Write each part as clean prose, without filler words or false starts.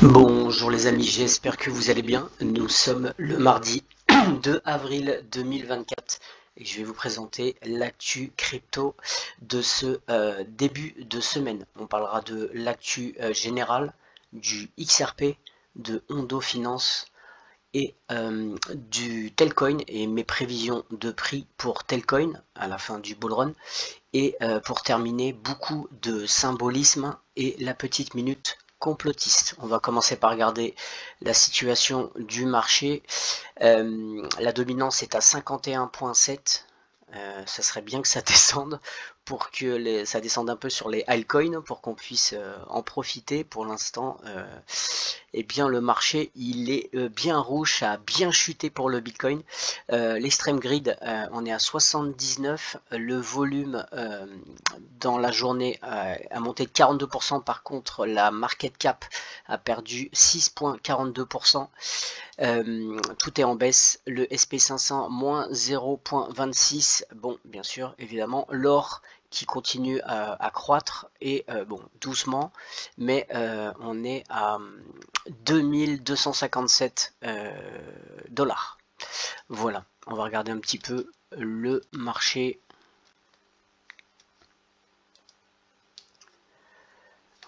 Bonjour les amis, j'espère que vous allez bien. Nous sommes le mardi 2 avril 2024 et je vais vous présenter l'actu crypto de ce début de semaine. On parlera de l'actu générale, du XRP, de Ondo Finance et du Telcoin et mes prévisions de prix pour Telcoin à la fin du bullrun. Et pour terminer, beaucoup de symbolisme et la petite minute complotiste. On va commencer par regarder la situation du marché. La dominance est à 51,7. Ça serait bien que ça descende pour que ça descende un peu sur les altcoins pour qu'on puisse en profiter. Pour l'instant, eh bien le marché il est bien rouge, ça a bien chuté pour le Bitcoin. L'extreme grid, on est à 79. Le volume dans la journée a monté de 42%. Par contre, la market cap a perdu 6,42%. Tout est en baisse, le SP500 moins 0,26. Bon, bien sûr, évidemment, l'or qui continue à croître et bon, doucement, mais on est à 2257 dollars. Voilà, on va regarder un petit peu le marché.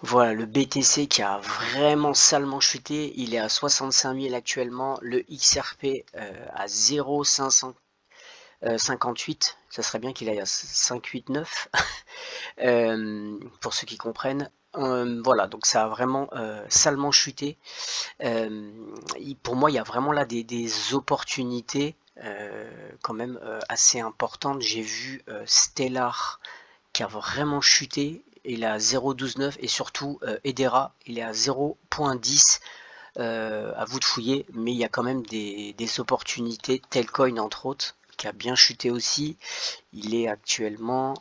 Voilà, le BTC qui a vraiment salement chuté, il est à 65 000 actuellement, le XRP à 0,558, ça serait bien qu'il aille à 589, pour ceux qui comprennent. Voilà, donc ça a vraiment salement chuté. Pour moi, il y a vraiment là des opportunités quand même assez importantes. J'ai vu Stellar qui a vraiment chuté, il est à 0,129 et surtout Edera, il est à 0,10. À vous de fouiller, mais il y a quand même des opportunités. Telcoin entre autres, qui a bien chuté aussi. Il est actuellement,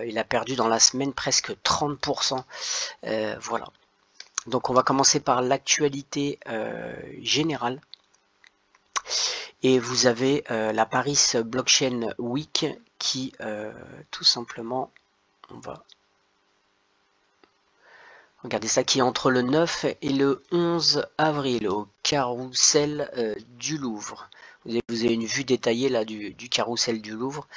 il a perdu dans la semaine presque 30%. Voilà. Donc on va commencer par l'actualité générale. Et vous avez la Paris Blockchain Week qui tout simplement, on va regarder ça, qui est entre le 9 et le 11 avril au carrousel du Louvre. Vous avez une vue détaillée là du carrousel du Louvre.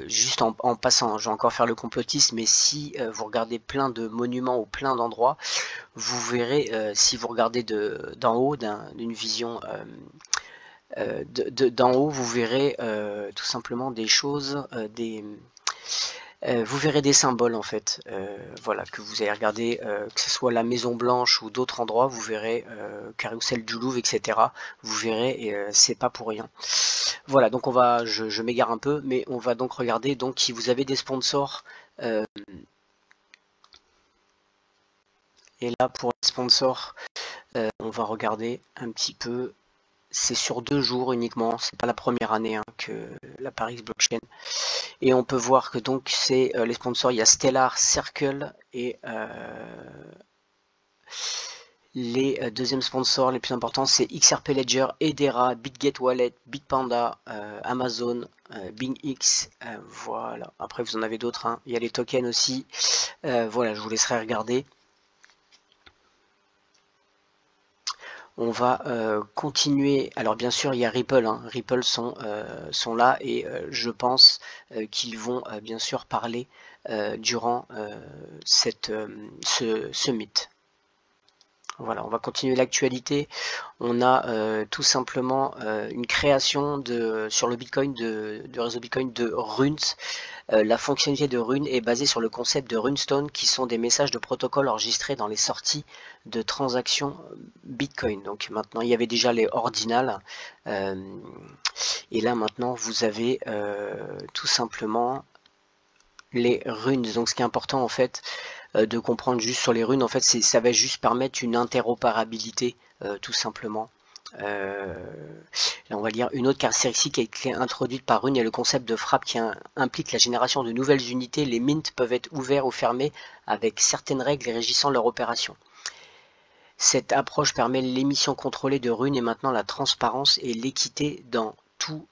Juste en passant, je vais encore faire le complotiste, mais si vous regardez plein de monuments ou plein d'endroits, vous verrez, si vous regardez d'en haut, d'une vision d'en haut, vous verrez tout simplement des choses, vous verrez des symboles en fait, voilà, que vous allez regarder, que ce soit la Maison Blanche ou d'autres endroits, vous verrez Carrousel du Louvre, etc. Vous verrez et c'est pas pour rien. Voilà, donc je m'égare un peu, mais on va donc regarder donc si vous avez des sponsors. Et là pour les sponsors, on va regarder un petit peu. C'est sur 2 jours uniquement, c'est pas la première année que la Paris Blockchain. Et on peut voir que donc c'est les sponsors, il y a Stellar, Circle et les deuxièmes sponsors les plus importants c'est XRP Ledger, Edera, BitGet Wallet, Bitpanda, Amazon, BingX, voilà. Après vous en avez d'autres, hein. Il y a les tokens aussi, voilà, je vous laisserai regarder. On va continuer. Alors bien sûr, il y a Ripple. Hein. Ripple sont là et je pense qu'ils vont bien sûr parler durant ce summit. Voilà, on va continuer l'actualité. On a tout simplement une création sur le Bitcoin, de réseau Bitcoin de Runes. La fonctionnalité de Rune est basée sur le concept de Runestone, qui sont des messages de protocole enregistrés dans les sorties de transactions Bitcoin. Donc maintenant, il y avait déjà les ordinals, et là maintenant, vous avez tout simplement les runes. Donc ce qui est important en fait de comprendre juste sur les runes, en fait, ça va juste permettre une interopérabilité, tout simplement. Là, on va lire une autre caractéristique qui est introduite par Rune et le concept de frappe qui implique la génération de nouvelles unités. Les mints peuvent être ouverts ou fermés avec certaines règles régissant leur opération. Cette approche permet l'émission contrôlée de Rune et maintenant la transparence et l'équité dans tout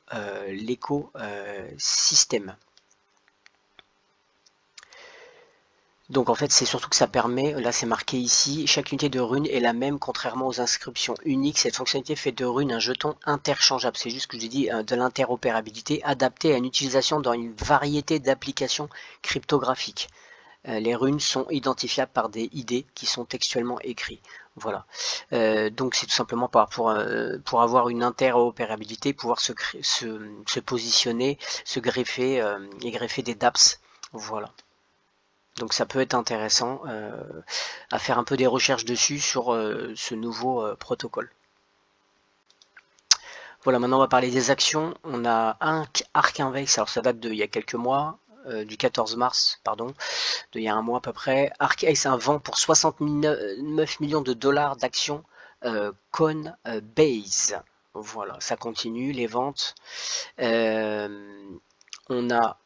l'écosystème. Donc en fait c'est surtout que ça permet, là c'est marqué ici, chaque unité de rune est la même contrairement aux inscriptions uniques. Cette fonctionnalité fait de rune un jeton interchangeable. C'est juste ce que je dis, de l'interopérabilité adaptée à une utilisation dans une variété d'applications cryptographiques. Les runes sont identifiables par des ID qui sont textuellement écrits. Voilà. Donc c'est tout simplement pour avoir une interopérabilité, pouvoir se positionner, se greffer et greffer des dApps. Voilà. Donc ça peut être intéressant à faire un peu des recherches dessus sur ce nouveau protocole. Voilà, maintenant on va parler des actions. On a un Arc Invex, alors ça date d'il y a quelques mois, du 14 mars, pardon, d'il y a un mois à peu près. Arc Ace un vend pour 69 millions de dollars d'actions Coinbase. Voilà, ça continue, les ventes. On a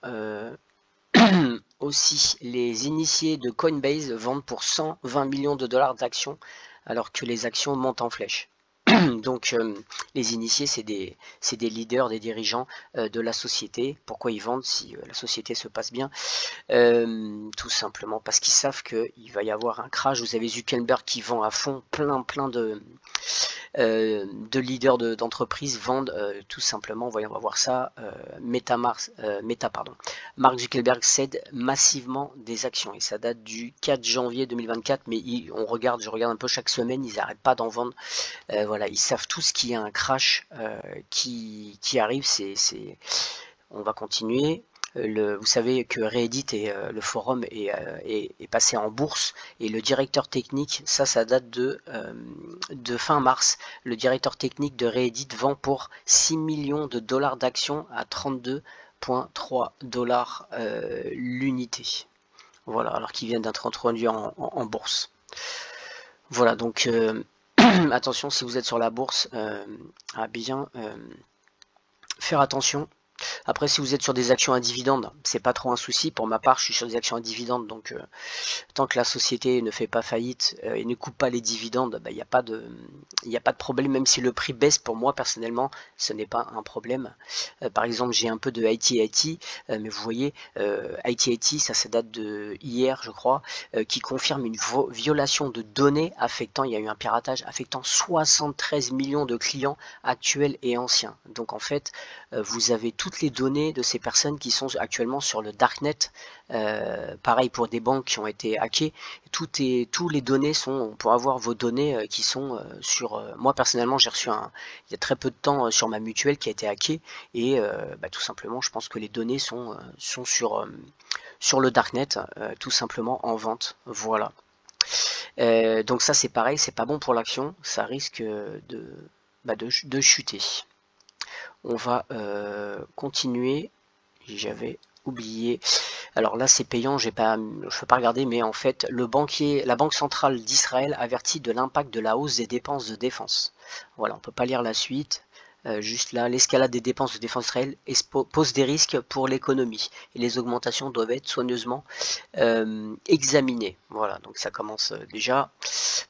aussi les initiés de Coinbase vendent pour 120 millions de dollars d'actions alors que les actions montent en flèche. Donc les initiés c'est des leaders, des dirigeants de la société. Pourquoi ils vendent si la société se passe bien? Tout simplement parce qu'ils savent qu'il va y avoir un crash. Vous avez Zuckerberg qui vend à fond, plein de leaders d'entreprises vendent tout simplement, voyons, on va voir ça, Meta, pardon. Mark Zuckerberg cède massivement des actions et ça date du 4 janvier 2024, mais je regarde un peu chaque semaine, ils n'arrêtent pas d'en vendre. Voilà, ils savent tous qu'il y a un crash qui arrive, on va continuer. Vous savez que Reddit et le forum est passé en bourse et le directeur technique, ça date de fin mars, le directeur technique de Reddit vend pour 6 millions de dollars d'actions à 32,3 dollars l'unité. Voilà, alors qu'il vient d'être introduit en bourse. Voilà, donc attention si vous êtes sur la bourse à bien faire attention. Après, si vous êtes sur des actions à dividendes, c'est pas trop un souci. Pour ma part, je suis sur des actions à dividendes, donc tant que la société ne fait pas faillite et ne coupe pas les dividendes, il n'y a pas de problème. Même si le prix baisse, pour moi personnellement, ce n'est pas un problème. Par exemple, j'ai un peu de IT, mais vous voyez, IT, ça date de hier, je crois, qui confirme une violation de données affectant, il y a eu un piratage affectant 73 millions de clients actuels et anciens. Donc en fait, vous avez toutes les données de ces personnes qui sont actuellement sur le darknet. Pareil pour des banques qui ont été hackées. Tous les données on peut avoir vos données qui sont sur. Moi personnellement, j'ai reçu il y a très peu de temps sur ma mutuelle qui a été hackée et tout simplement, je pense que les données sont sur le darknet, tout simplement en vente. Voilà. Donc ça c'est pareil, c'est pas bon pour l'action, ça risque de chuter. On va continuer. J'avais oublié. Alors là, c'est payant, je ne peux pas regarder, mais en fait, la Banque centrale d'Israël avertit de l'impact de la hausse des dépenses de défense. Voilà, on ne peut pas lire la suite. Juste là, l'escalade des dépenses de défense d'Israël pose des risques pour l'économie et les augmentations doivent être soigneusement examinées. Voilà, donc ça commence déjà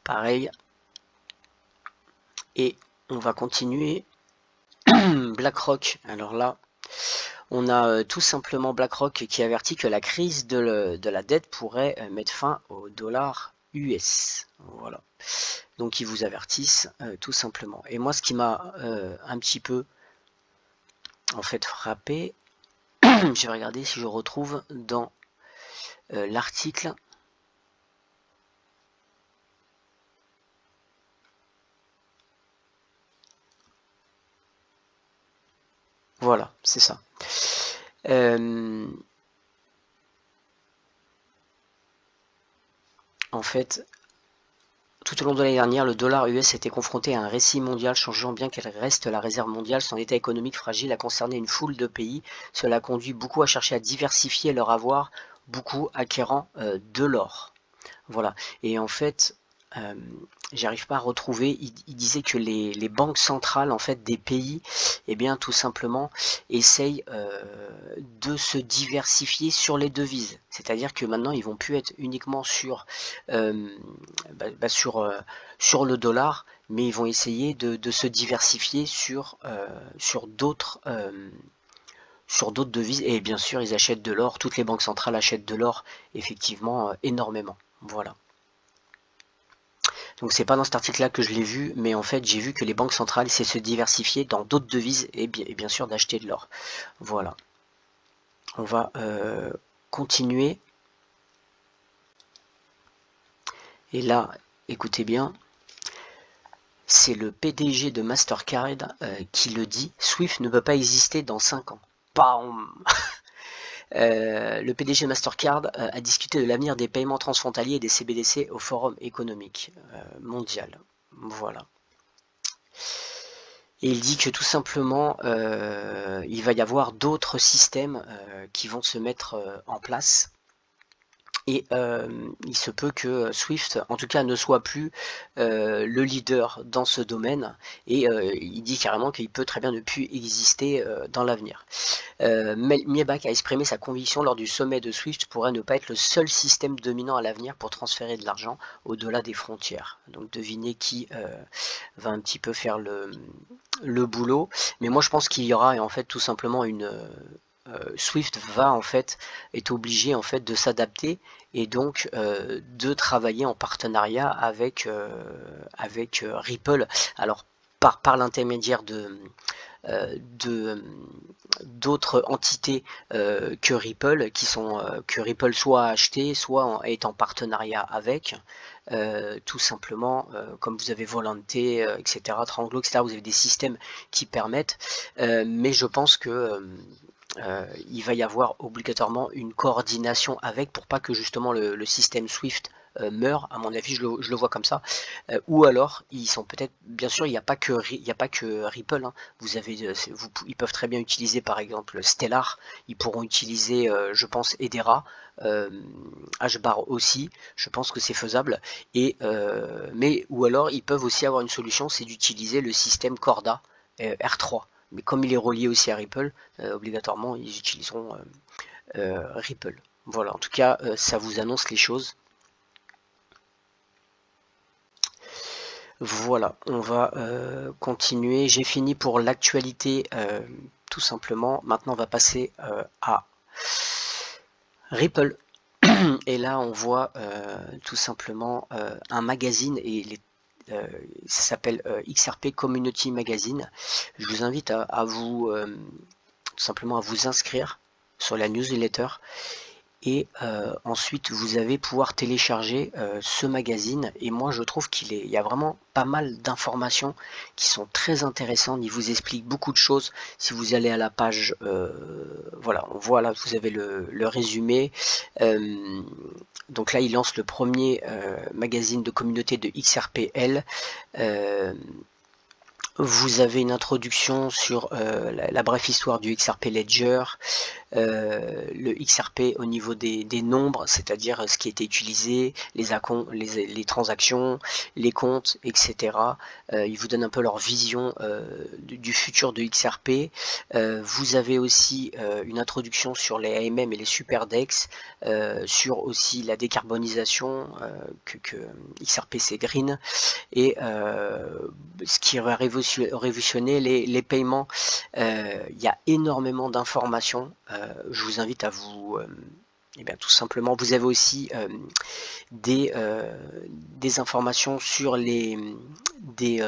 pareil. Et on va continuer. BlackRock, alors là, on a tout simplement BlackRock qui avertit que la crise de la dette pourrait mettre fin au dollar US. Voilà. Donc ils vous avertissent tout simplement. Et moi, ce qui m'a un petit peu en fait frappé, je vais regarder si je retrouve dans l'article. Voilà, c'est ça. En fait, tout au long de l'année dernière, le dollar US était confronté à un récit mondial changeant. Bien qu'elle reste la réserve mondiale, son état économique fragile a concerné une foule de pays. Cela a conduit beaucoup à chercher à diversifier leur avoir, beaucoup acquérant de l'or. Voilà. Et en fait, j'arrive pas à retrouver, il disait que les banques centrales en fait des pays, eh bien tout simplement essayent de se diversifier sur les devises. C'est-à-dire que maintenant ils vont plus être uniquement sur le dollar, mais ils vont essayer de se diversifier sur d'autres sur d'autres devises, et bien sûr ils achètent de l'or, toutes les banques centrales achètent de l'or, effectivement, énormément. Voilà. Donc c'est pas dans cet article-là que je l'ai vu, mais en fait j'ai vu que les banques centrales essaient de se diversifier dans d'autres devises et bien sûr d'acheter de l'or. Voilà. On va continuer. Et là, écoutez bien, c'est le PDG de Mastercard qui le dit, Swift ne peut pas exister dans 5 ans. Bam. Le PDG de Mastercard a discuté de l'avenir des paiements transfrontaliers et des CBDC au Forum économique mondial. Voilà. Et il dit que tout simplement, il va y avoir d'autres systèmes qui vont se mettre en place. Et il se peut que Swift, en tout cas, ne soit plus le leader dans ce domaine. Et il dit carrément qu'il peut très bien ne plus exister dans l'avenir. Miebach a exprimé sa conviction lors du sommet de Swift pourrait ne pas être le seul système dominant à l'avenir pour transférer de l'argent au-delà des frontières. Donc devinez qui va un petit peu faire le boulot. Mais moi je pense qu'il y aura en fait tout simplement une... Swift va en fait est obligé en fait de s'adapter et donc de travailler en partenariat avec Ripple. Alors par l'intermédiaire de d'autres entités que Ripple que Ripple soit acheté soit est en partenariat avec tout simplement comme vous avez Volante etc Tranglo etc vous avez des systèmes qui permettent mais je pense que il va y avoir obligatoirement une coordination avec pour pas que justement le système Swift meurt, à mon avis je le vois comme ça, ou alors ils sont peut-être, bien sûr il n'y a pas que Ripple, hein. Vous avez, ils peuvent très bien utiliser par exemple Stellar, ils pourront utiliser je pense Hedera, HBAR aussi, je pense que c'est faisable, et mais ou alors ils peuvent aussi avoir une solution, c'est d'utiliser le système Corda R3. Mais comme il est relié aussi à Ripple, obligatoirement ils utiliseront Ripple. Voilà, en tout cas, ça vous annonce les choses. Voilà, on va continuer. J'ai fini pour l'actualité, tout simplement. Maintenant, on va passer à Ripple. Et là, on voit tout simplement un magazine et ça s'appelle XRP Community Magazine. Je vous invite à vous tout simplement à vous inscrire sur la newsletter et ensuite vous allez pouvoir télécharger ce magazine et moi je trouve qu'il y a vraiment pas mal d'informations qui sont très intéressantes, il vous explique beaucoup de choses. Si vous allez à la page voilà, on voit là, vous avez le résumé, donc là il lance le premier magazine de communauté de XRPL. Vous avez une introduction sur la brève histoire du XRP Ledger, le XRP au niveau des nombres, c'est-à-dire ce qui était utilisé, les transactions, les comptes, etc. Ils vous donnent un peu leur vision du futur de XRP. Vous avez aussi une introduction sur les AMM et les superdex, sur aussi la décarbonisation, que XRP c'est green, et ce qui va révolutionner les paiements. Il y a énormément d'informations. Je vous invite à vous tout simplement, vous avez aussi des informations sur des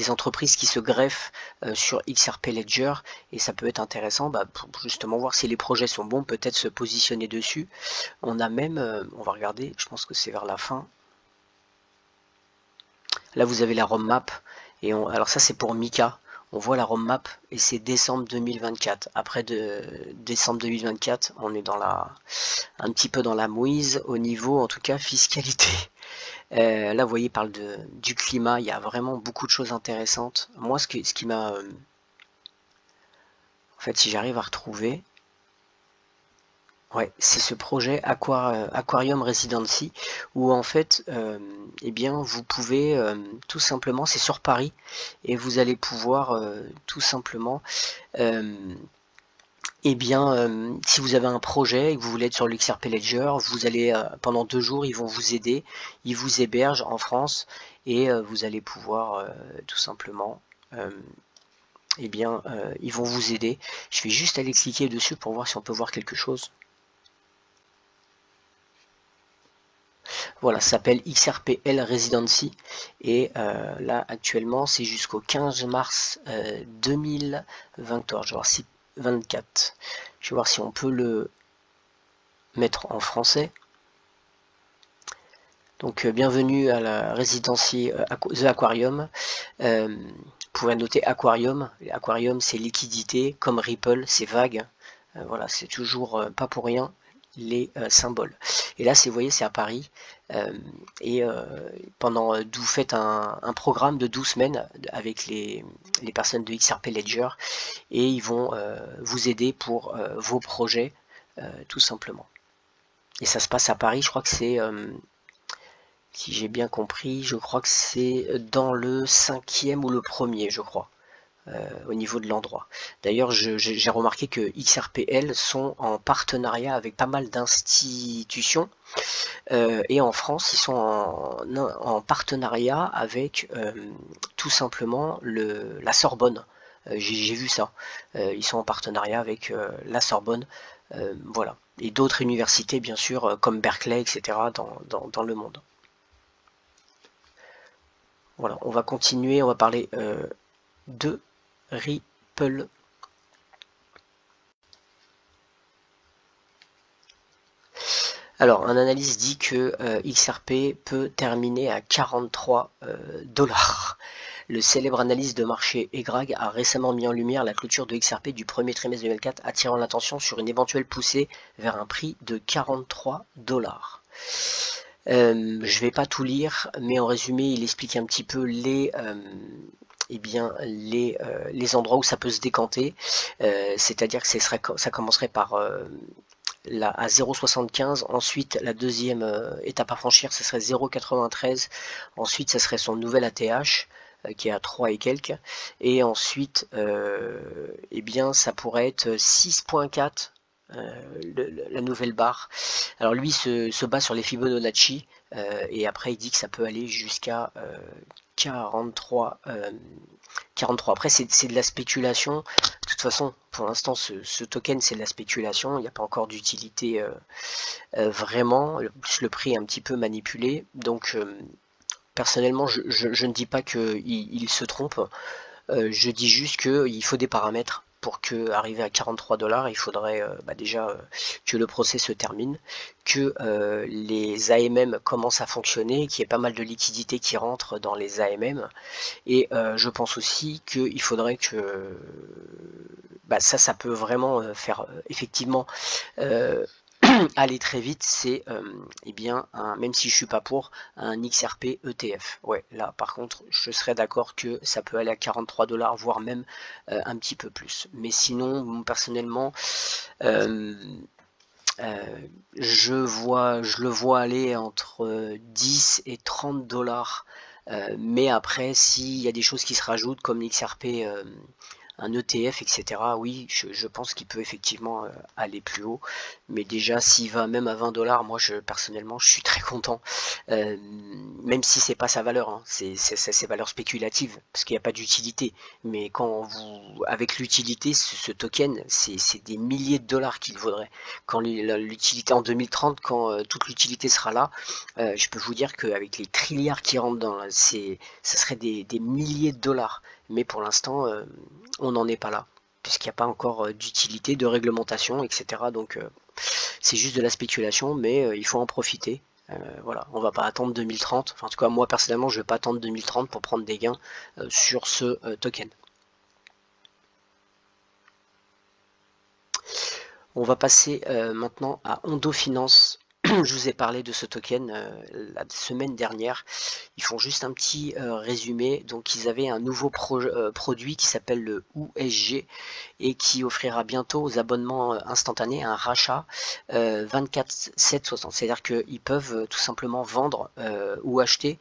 entreprises qui se greffent sur XRP Ledger et ça peut être intéressant pour justement voir si les projets sont bons, peut-être se positionner dessus. On a même, on va regarder, je pense que c'est vers la fin. Là vous avez la roadmap et alors ça c'est pour Mika. On voit la roadmap et c'est décembre 2024. Après décembre 2024, on est un petit peu dans la mouise au niveau, en tout cas, fiscalité. Là, vous voyez, il parle du climat. Il y a vraiment beaucoup de choses intéressantes. Moi, ce qui m'a... en fait, si j'arrive à retrouver... Ouais, c'est ce projet Aquarium Residency où en fait, eh bien, vous pouvez tout simplement, c'est sur Paris, et vous allez pouvoir tout simplement, eh bien, si vous avez un projet et que vous voulez être sur l'XRP Ledger, vous allez pendant 2 jours, ils vont vous aider, ils vous hébergent en France et vous allez pouvoir tout simplement eh bien, ils vont vous aider. Je vais juste aller cliquer dessus pour voir si on peut voir quelque chose. Voilà, ça s'appelle XRPL Residency et là actuellement c'est jusqu'au 15 mars 2024. Je vais voir si 24. Je vais voir si on peut le mettre en français. Donc bienvenue à la Residency The Aquarium. Vous pouvez noter Aquarium. Aquarium c'est liquidité, comme Ripple c'est vague. Voilà, c'est toujours pas pour rien les symboles. Et là, vous voyez, c'est à Paris. Et vous faites un programme de 12 semaines avec les personnes de XRP Ledger et ils vont vous aider pour vos projets, tout simplement. Et ça se passe à Paris, je crois que c'est, si j'ai bien compris, je crois que c'est dans le 5e ou le 1er, je crois. Au niveau de l'endroit. D'ailleurs, j'ai remarqué que XRPL sont en partenariat avec pas mal d'institutions et en France, ils sont en partenariat avec tout simplement la Sorbonne. J'ai vu ça. Ils sont en partenariat avec la Sorbonne. Voilà. Et d'autres universités, bien sûr, comme Berkeley, etc., dans le monde. Voilà, on va continuer, on va parler de Ripple. Alors, un analyste dit que XRP peut terminer à 43 $. Le célèbre analyste de marché EGRAG a récemment mis en lumière la clôture de XRP du premier trimestre 2024, attirant l'attention sur une éventuelle poussée vers un prix de 43 $. Je vais pas tout lire, mais en résumé, il explique un petit peu les endroits où ça peut se décanter. C'est-à-dire que ça commencerait par à 0,75, ensuite la deuxième étape à franchir, ce serait 0,93, ensuite ça serait son nouvel ATH qui est à 3 et quelques, et ensuite eh bien ça pourrait être 6,4, la nouvelle barre. Alors lui se bat sur les Fibonacci et après il dit que ça peut aller jusqu'à 43. 43. Après, c'est de la spéculation. De toute façon, pour l'instant, ce token, c'est de la spéculation. Il n'y a pas encore d'utilité vraiment. Le prix est un petit peu manipulé. Donc, personnellement, je ne dis pas qu'il se trompe. Je dis juste qu'il faut des paramètres. Pour que arriver à 43 $, il faudrait déjà que le procès se termine, que les AMM commencent à fonctionner, qu'il y ait pas mal de liquidités qui rentrent dans les AMM. Et je pense aussi qu'il faudrait que ça peut vraiment faire effectivement aller très vite. C'est eh bien même si je suis pas pour, un XRP ETF. Ouais, là par contre je serais d'accord que ça peut aller à 43 $, voire même un petit peu plus. Mais sinon, personnellement, je le vois aller entre 10 et 30 $. Mais après, s'il y a des choses qui se rajoutent comme l'XRP, un ETF, etc., oui, je pense qu'il peut effectivement aller plus haut. Mais déjà, s'il va même à 20 $, moi, personnellement, je suis très content. Même si c'est pas sa valeur, hein, c'est ses valeurs spéculatives, parce qu'il n'y a pas d'utilité. Mais avec l'utilité, ce token, c'est des milliers de dollars qu'il vaudrait. Quand l'utilité en 2030, quand toute l'utilité sera là, je peux vous dire qu'avec les trilliards qui rentrent ça serait des milliers de dollars. Mais pour l'instant, on n'en est pas là, puisqu'il n'y a pas encore d'utilité, de réglementation, etc. Donc c'est juste de la spéculation, mais il faut en profiter. Voilà, on va pas attendre 2030. Enfin, en tout cas, moi personnellement, je vais pas attendre 2030 pour prendre des gains sur ce token. On va passer maintenant à Ondo Finance. Je vous ai parlé de ce token la semaine dernière. Ils font juste un petit résumé. Donc ils avaient un nouveau produit qui s'appelle le USG et qui offrira bientôt aux abonnements instantanés un rachat 24/7/60. C'est-à-dire qu'ils peuvent tout simplement vendre ou acheter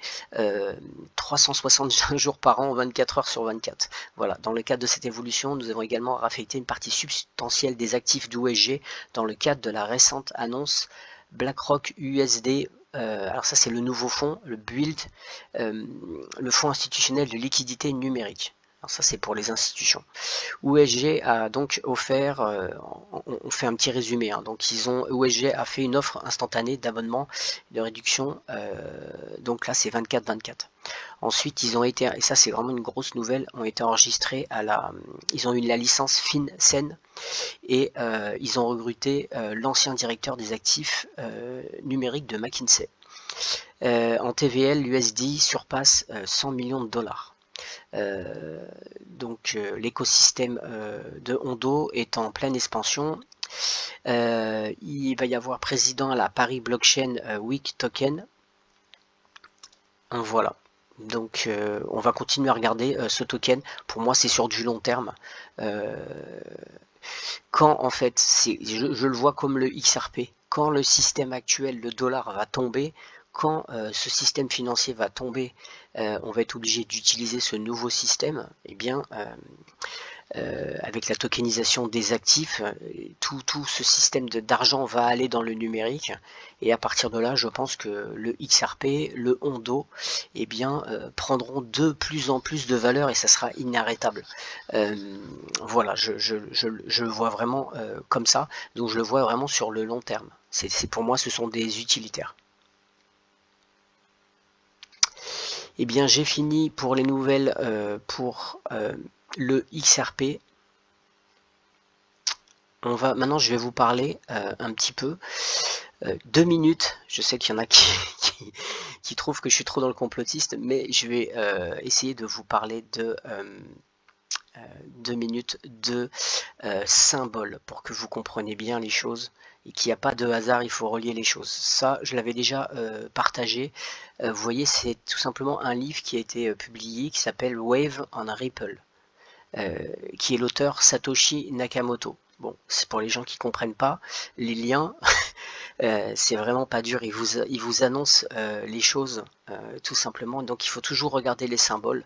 365 jours par an, 24 heures sur 24. Voilà. Dans le cadre de cette évolution, nous avons également raffecté une partie substantielle des actifs d'USG dans le cadre de la récente annonce BlackRock USD. Alors ça c'est le nouveau fonds, le BUILD, le fonds institutionnel de liquidité numérique. Alors ça c'est pour les institutions. USG a donc offert, on fait un petit résumé, hein. Donc USG a fait une offre instantanée d'abonnement de réduction, donc là c'est 24-24. Ensuite ils ont été, et ça c'est vraiment une grosse nouvelle, ont été enregistrés ils ont eu la licence FinCEN et ils ont recruté l'ancien directeur des actifs numériques de McKinsey. En TVL, l'USD surpasse 100 millions de dollars. Donc l'écosystème de Ondo est en pleine expansion. Il va y avoir président à la Paris Blockchain Week Token. Voilà. Donc on va continuer à regarder ce token. Pour moi c'est sur du long terme. Quand en fait, je le vois comme le XRP, quand le système actuel, le dollar va tomber, quand ce système financier va tomber, on va être obligé d'utiliser ce nouveau système, et bien avec la tokenisation des actifs, tout ce système d'argent va aller dans le numérique, et à partir de là, je pense que le XRP, le Ondo, eh bien, prendront de plus en plus de valeur et ça sera inarrêtable. Voilà, je le vois vraiment comme ça, donc je le vois vraiment sur le long terme. Pour moi, ce sont des utilitaires. Eh bien, j'ai fini pour les nouvelles pour le XRP. Maintenant, je vais vous parler un petit peu. 2 minutes, je sais qu'il y en a qui trouvent que je suis trop dans le complotiste, mais je vais essayer de vous parler de 2 minutes de symboles pour que vous compreniez bien les choses et qu'il n'y a pas de hasard, il faut relier les choses. Ça, je l'avais déjà partagé. Vous voyez, c'est tout simplement un livre qui a été publié qui s'appelle Wave on Ripple, qui est l'auteur Satoshi Nakamoto. Bon, c'est pour les gens qui comprennent pas les liens. C'est vraiment pas dur, il vous annonce les choses tout simplement, donc il faut toujours regarder les symboles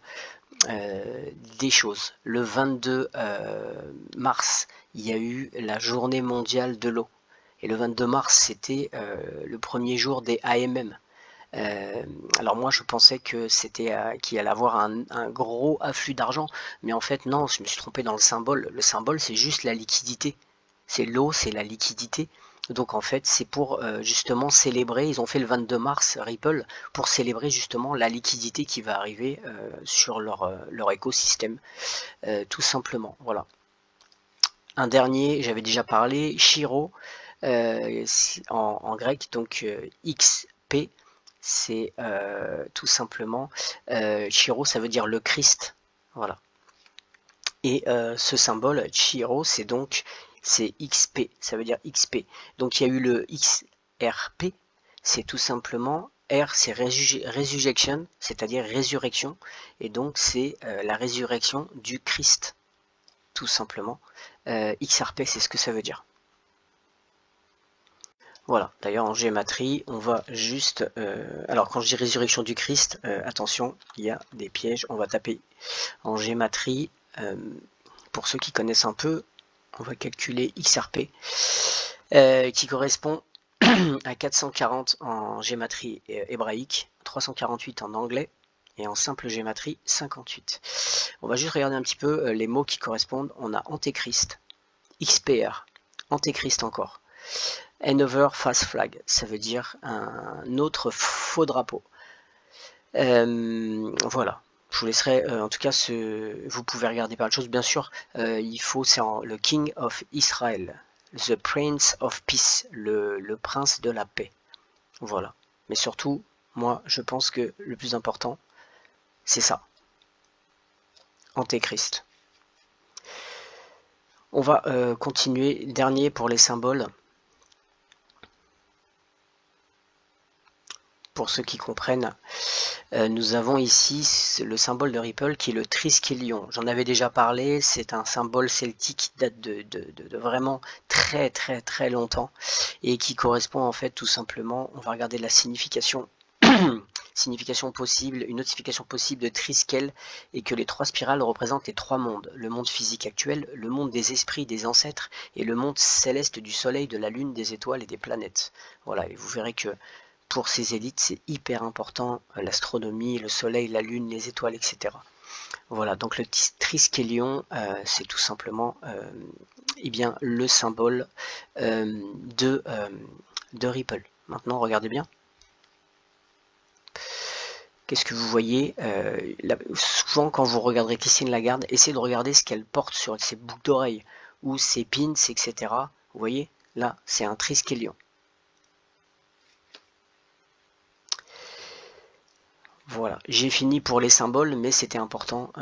des choses. Le 22 mars, il y a eu la journée mondiale de l'eau, et le 22 mars c'était le premier jour des AMM. Alors moi je pensais que c'était qu'il allait avoir un gros afflux d'argent, mais en fait non, je me suis trompé dans le symbole. Le symbole c'est juste la liquidité, c'est l'eau, c'est la liquidité. Donc en fait c'est pour justement célébrer, ils ont fait le 22 mars Ripple pour célébrer justement la liquidité qui va arriver sur leur écosystème, tout simplement. Voilà. Un dernier, j'avais déjà parlé, Shiro, en grec, donc XP, c'est tout simplement, Shiro ça veut dire le Christ, voilà. Et ce symbole, Shiro, c'est XP, ça veut dire XP. Donc il y a eu le XRP, c'est tout simplement, R c'est resurrection, c'est-à-dire résurrection, et donc c'est la résurrection du Christ, tout simplement. XRP, c'est ce que ça veut dire. Voilà, d'ailleurs en gématrie, on va juste... alors quand je dis résurrection du Christ, attention, il y a des pièges, on va taper en gématrie. Pour ceux qui connaissent un peu, on va calculer XRP, qui correspond à 440 en gématrie hébraïque, 348 en anglais, et en simple gématrie, 58. On va juste regarder un petit peu les mots qui correspondent. On a Antéchrist, XPR, Antéchrist encore. Another false flag, ça veut dire un autre faux drapeau. Voilà. Je vous laisserai, en tout cas, vous pouvez regarder par la chose. Bien sûr, c'est le King of Israel, the Prince of Peace, le prince de la paix. Voilà. Mais surtout, moi, je pense que le plus important, c'est ça. Antéchrist. On va continuer. Dernier pour les symboles. Pour ceux qui comprennent, nous avons ici le symbole de Ripple qui est le triskelion. J'en avais déjà parlé, c'est un symbole celtique qui date de vraiment très très très longtemps et qui correspond en fait tout simplement, on va regarder la signification, signification possible, une notification possible de triskel, et que les 3 spirales représentent les 3 mondes, le monde physique actuel, le monde des esprits, des ancêtres, et le monde céleste du soleil, de la lune, des étoiles et des planètes. Voilà, et vous verrez que pour ces élites, c'est hyper important, l'astronomie, le soleil, la lune, les étoiles, etc. Voilà, donc le triskelion, c'est tout simplement eh bien, le symbole de, Ripple. Maintenant, regardez bien. Qu'est-ce que vous voyez souvent, quand vous regarderez Christine Lagarde, essayez de regarder ce qu'elle porte sur ses boucles d'oreilles ou ses pins, etc. Vous voyez, là, c'est un triskelion. Voilà, j'ai fini pour les symboles, mais c'était important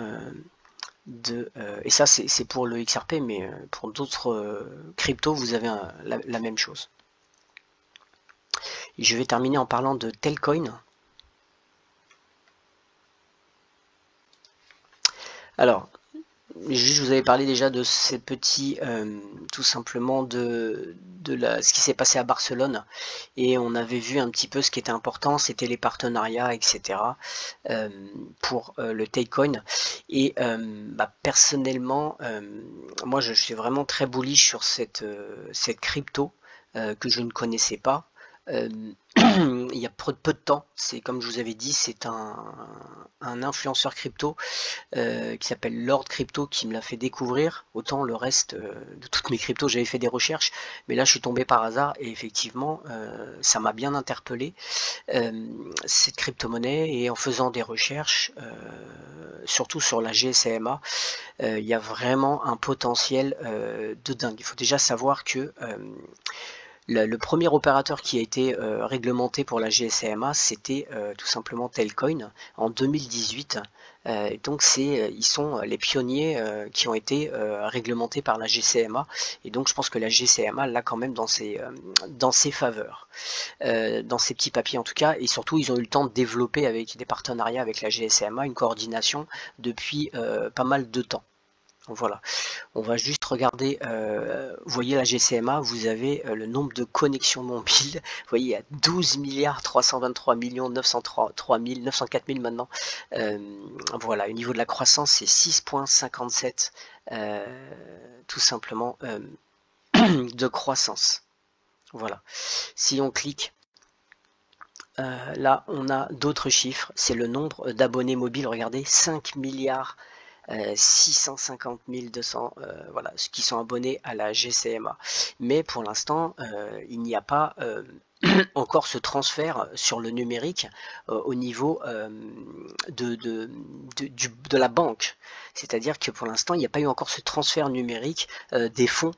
et ça c'est pour le XRP, mais pour d'autres cryptos, vous avez la même chose. Et je vais terminer en parlant de Telcoin. Alors, juste, vous avez parlé déjà de ces petits, tout simplement ce qui s'est passé à Barcelone, et on avait vu un petit peu ce qui était important, c'était les partenariats, etc. Pour le Takecoin. Et personnellement, moi je suis vraiment très bullish sur cette crypto que je ne connaissais pas. Il y a peu de temps, c'est comme je vous avais dit, c'est un influenceur crypto qui s'appelle Lord Crypto qui me l'a fait découvrir. Autant le reste de toutes mes cryptos, j'avais fait des recherches, mais là je suis tombé par hasard et effectivement ça m'a bien interpellé cette crypto-monnaie, et en faisant des recherches, surtout sur la GSMA, il y a vraiment un potentiel de dingue. Il faut déjà savoir que le premier opérateur qui a été réglementé pour la GSMA, c'était tout simplement Telcoin en 2018. Donc ils sont les pionniers qui ont été réglementés par la GCMA, et donc je pense que la GCMA l'a quand même dans ses faveurs, dans ses petits papiers en tout cas, et surtout ils ont eu le temps de développer avec des partenariats avec la GSMA une coordination depuis pas mal de temps. Voilà, on va juste regarder, vous voyez la GCMA, vous avez le nombre de connexions mobiles, vous voyez il y a 12 milliards 323 millions 903 904 000 maintenant, voilà, au niveau de la croissance c'est 6,57 tout simplement de croissance. Voilà, si on clique, là on a d'autres chiffres, c'est le nombre d'abonnés mobiles, regardez, 5 milliards 650 200 voilà, ceux qui sont abonnés à la GCMA. Mais pour l'instant, il n'y a pas encore ce transfert sur le numérique au niveau de la banque. C'est-à-dire que pour l'instant, il n'y a pas eu encore ce transfert numérique des fonds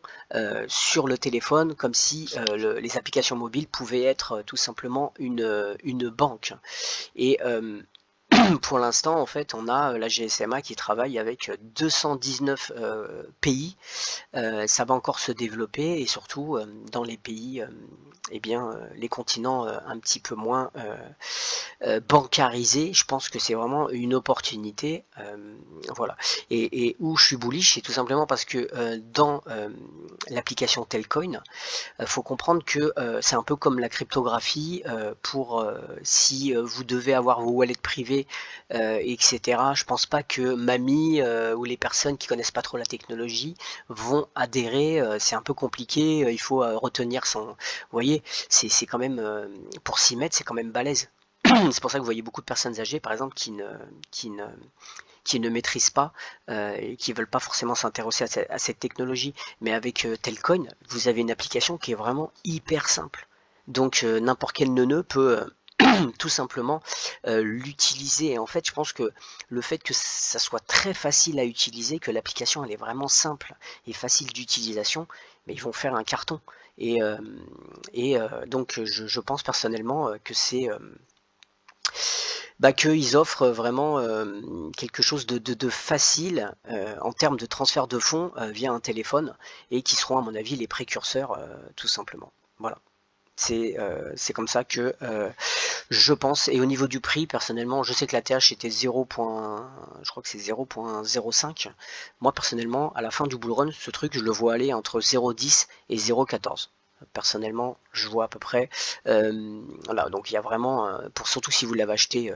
sur le téléphone, comme si les applications mobiles pouvaient être tout simplement une banque. Et pour l'instant, en fait, on a la GSMA qui travaille avec 219 pays. Ça va encore se développer, et surtout dans les pays, les continents un petit peu moins bancarisés. Je pense que c'est vraiment une opportunité. Voilà. Et où je suis bullish, c'est tout simplement parce que dans l'application Telcoin, faut comprendre que c'est un peu comme la cryptographie pour si vous devez avoir vos wallets privés, etc. Je pense pas que mamie ou les personnes qui connaissent pas trop la technologie vont adhérer. C'est un peu compliqué. Il faut retenir son. Vous voyez, c'est quand même pour s'y mettre, c'est quand même balèze. C'est pour ça que vous voyez beaucoup de personnes âgées, par exemple, qui ne maîtrisent pas et qui ne veulent pas forcément s'intéresser à cette technologie. Mais avec Telcoin, vous avez une application qui est vraiment hyper simple. Donc n'importe quel neuneu peut tout simplement l'utiliser. Et en fait, je pense que le fait que ça soit très facile à utiliser, que l'application elle est vraiment simple et facile d'utilisation, mais ils vont faire un carton. Et donc je pense personnellement que c'est qu'ils offrent vraiment quelque chose de facile en termes de transfert de fonds via un téléphone, et qui seront à mon avis les précurseurs tout simplement. Voilà. C'est comme ça que je pense. Et au niveau du prix, personnellement, je sais que la TH était 0. Je crois que c'est 0,05. Moi personnellement, à la fin du bull run, ce truc je le vois aller entre 0,10 et 0,14. Personnellement, je vois à peu près. Voilà, donc il y a vraiment, surtout si vous l'avez acheté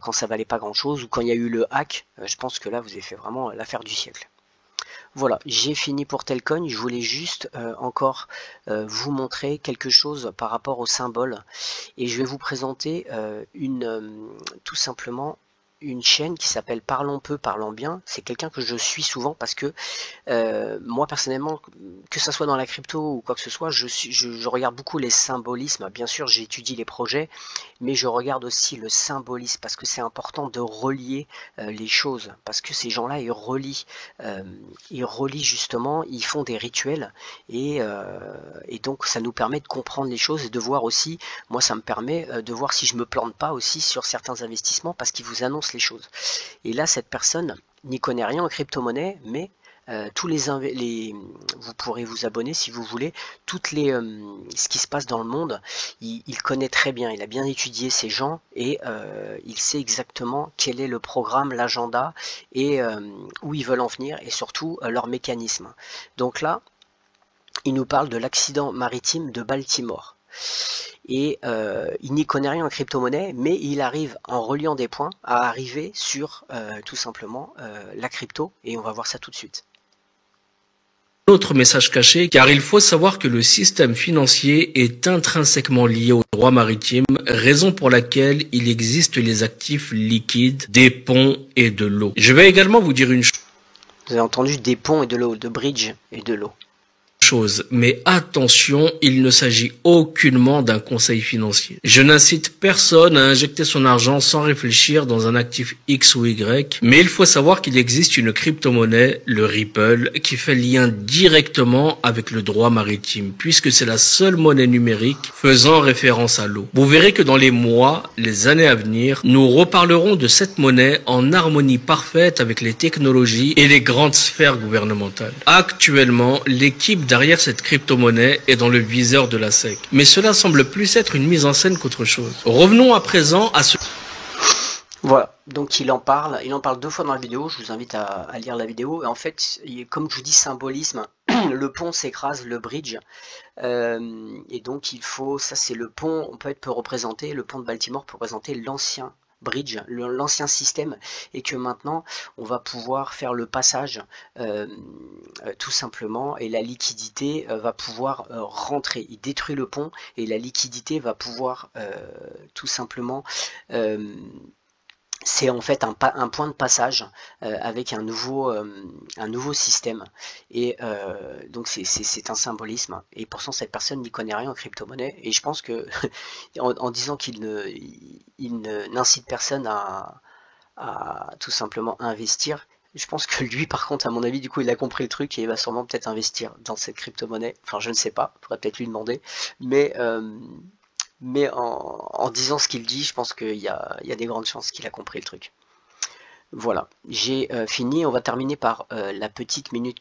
quand ça valait pas grand chose, ou quand il y a eu le hack, je pense que là vous avez fait vraiment l'affaire du siècle. Voilà, j'ai fini pour Telcoin. Je voulais juste encore vous montrer quelque chose par rapport au symbole, et je vais vous présenter tout simplement une chaîne qui s'appelle Parlons peu, parlons bien. C'est quelqu'un que je suis souvent parce que moi personnellement, que ça soit dans la crypto ou quoi que ce soit, je regarde beaucoup les symbolismes. Bien sûr, j'étudie les projets, mais je regarde aussi le symbolisme parce que c'est important de relier les choses. Parce que ces gens-là, ils relient justement, ils font des rituels et donc ça nous permet de comprendre les choses et de voir aussi, moi ça me permet de voir si je me plante pas aussi sur certains investissements parce qu'ils vous annoncent les choses. Et là, cette personne n'y connaît rien en crypto-monnaie, mais vous pourrez vous abonner si vous voulez. Ce qui se passe dans le monde, il connaît très bien. Il a bien étudié ces gens et il sait exactement quel est le programme, l'agenda et où ils veulent en venir et surtout leur mécanisme. Donc là, il nous parle de l'accident maritime de Baltimore. Et il n'y connaît rien en crypto-monnaie, mais il arrive, en reliant des points, à arriver sur tout simplement la crypto, et on va voir ça tout de suite. Autre message caché, car il faut savoir que le système financier est intrinsèquement lié au droit maritime, raison pour laquelle il existe les actifs liquides, des ponts et de l'eau. Je vais également vous dire une chose. Vous avez entendu des ponts et de l'eau, de bridge et de l'eau. Mais attention, il ne s'agit aucunement d'un conseil financier. Je n'incite personne à injecter son argent sans réfléchir dans un actif X ou Y, mais il faut savoir qu'il existe une crypto-monnaie, le Ripple, qui fait lien directement avec le droit maritime, puisque c'est la seule monnaie numérique faisant référence à l'eau. Vous verrez que dans les mois, les années à venir, nous reparlerons de cette monnaie en harmonie parfaite avec les technologies et les grandes sphères gouvernementales. Actuellement, l'équipe derrière cette crypto-monnaie est dans le viseur de la SEC. Mais cela semble plus être une mise en scène qu'autre chose. Revenons à présent à ce... Voilà, donc il en parle 2 fois dans la vidéo, je vous invite à lire la vidéo. Et en fait, comme je vous dis, symbolisme, le pont s'écrase, le bridge, et donc il faut, ça c'est le pont, peut représenter, le pont de Baltimore peut représenter l'ancien bridge, l'ancien système, et que maintenant on va pouvoir faire le passage tout simplement, et la liquidité va pouvoir rentrer. Il détruit le pont et la liquidité va pouvoir tout simplement c'est en fait un point de passage avec un nouveau système. Et donc c'est un symbolisme. Et pourtant cette personne n'y connaît rien en crypto-monnaie. Et je pense que en disant qu'il n'incite personne à tout simplement investir, je pense que lui, par contre, à mon avis, du coup, il a compris le truc et il va sûrement peut-être investir dans cette crypto-monnaie. Enfin, je ne sais pas, il faudrait peut-être lui demander. Mais en disant ce qu'il dit, je pense qu'il y a des grandes chances qu'il a compris le truc. Voilà, j'ai fini. On va terminer par la petite minute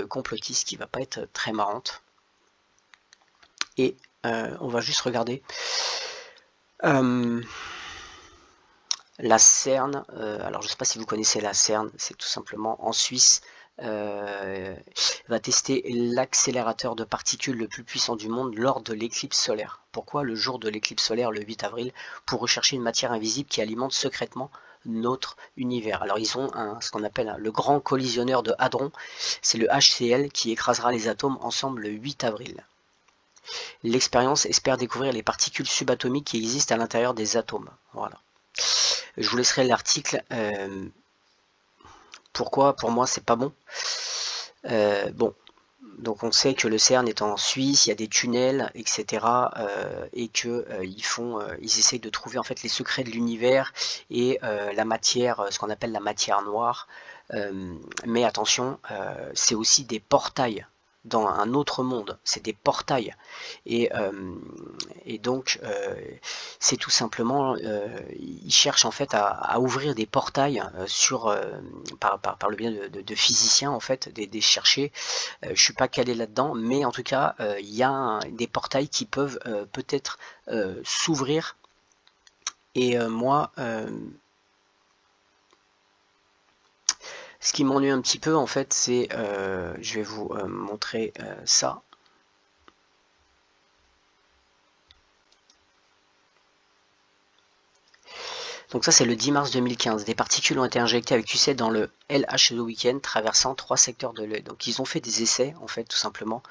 complotiste qui va pas être très marrante. Et on va juste regarder. La CERN, alors je ne sais pas si vous connaissez la CERN, c'est tout simplement en Suisse, va tester l'accélérateur de particules le plus puissant du monde lors de l'éclipse solaire. Pourquoi le jour de l'éclipse solaire, le 8 avril? Pour rechercher une matière invisible qui alimente secrètement notre univers. Alors ils ont ce qu'on appelle le grand collisionneur de hadrons, c'est le HCl qui écrasera les atomes ensemble le 8 avril. L'expérience espère découvrir les particules subatomiques qui existent à l'intérieur des atomes. Voilà. Je vous laisserai l'article. Pourquoi pour moi c'est pas bon. Bon, donc on sait que le CERN est en Suisse, il y a des tunnels, etc. Et que ils essayent de trouver en fait les secrets de l'univers et la matière, ce qu'on appelle la matière noire. Mais attention, c'est aussi des portails dans un autre monde, c'est des portails et donc c'est tout simplement ils cherchent en fait à ouvrir des portails par le biais de physiciens en fait, des chercheurs. Je suis pas calé là-dedans, mais en tout cas il y a des portails qui peuvent peut-être s'ouvrir et moi ce qui m'ennuie un petit peu en fait, c'est, je vais vous montrer ça. Donc ça c'est le 10 mars 2015. Des particules ont été injectées avec succès dans le LH2 Weekend traversant 3 secteurs de l'œil. Donc ils ont fait des essais en fait tout simplement.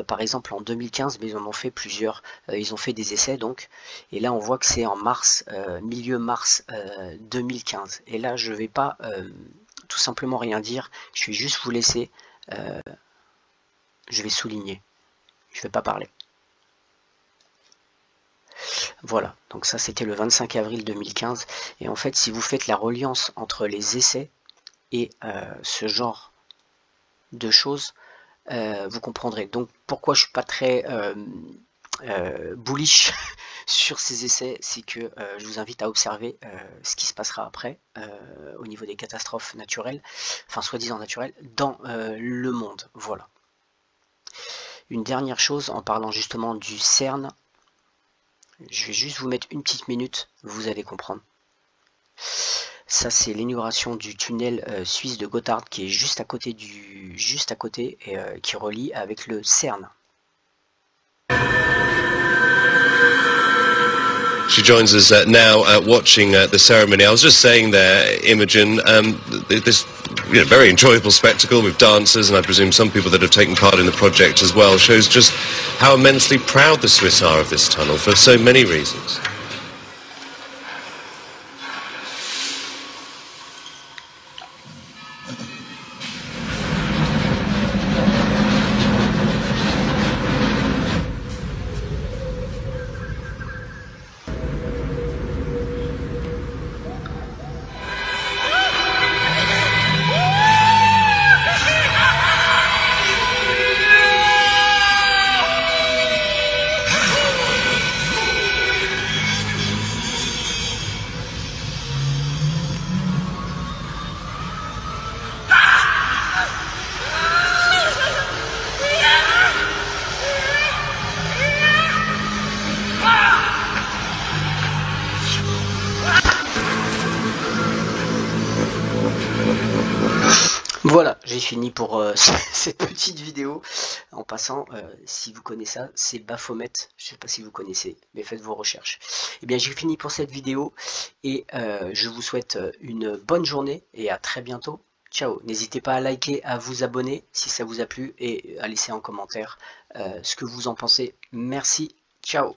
Par exemple en 2015, mais ils en ont fait plusieurs. Ils ont fait des essais donc. Et là on voit que c'est en mars, milieu mars 2015. Et là je vais pas tout simplement rien dire. Je vais juste vous laisser. Je vais souligner. Je vais pas parler. Voilà, donc ça c'était le 25 avril 2015. Et en fait, si vous faites la reliance entre les essais et ce genre de choses, vous comprendrez. Donc pourquoi je suis pas très bullish sur ces essais, c'est que je vous invite à observer ce qui se passera après au niveau des catastrophes naturelles, enfin soi-disant naturelles, dans le monde. Voilà. Une dernière chose, en parlant justement du CERN, je vais juste vous mettre une petite minute, vous allez comprendre. Ça c'est l'inauguration du tunnel suisse de Gotthard qui est juste à côté et qui relie avec le CERN. She joins us now watching the ceremony. I was just saying there, Imogen, this very enjoyable spectacle with dancers, and I presume some people that have taken part in the project as well, shows just how immensely proud the Swiss are of this tunnel for so many reasons. Voilà, j'ai fini pour cette petite vidéo. En passant, si vous connaissez ça, c'est Baphomet. Je ne sais pas si vous connaissez, mais faites vos recherches. Et bien, j'ai fini pour cette vidéo et je vous souhaite une bonne journée et à très bientôt. Ciao. N'hésitez pas à liker, à vous abonner si ça vous a plu et à laisser en commentaire ce que vous en pensez. Merci. Ciao.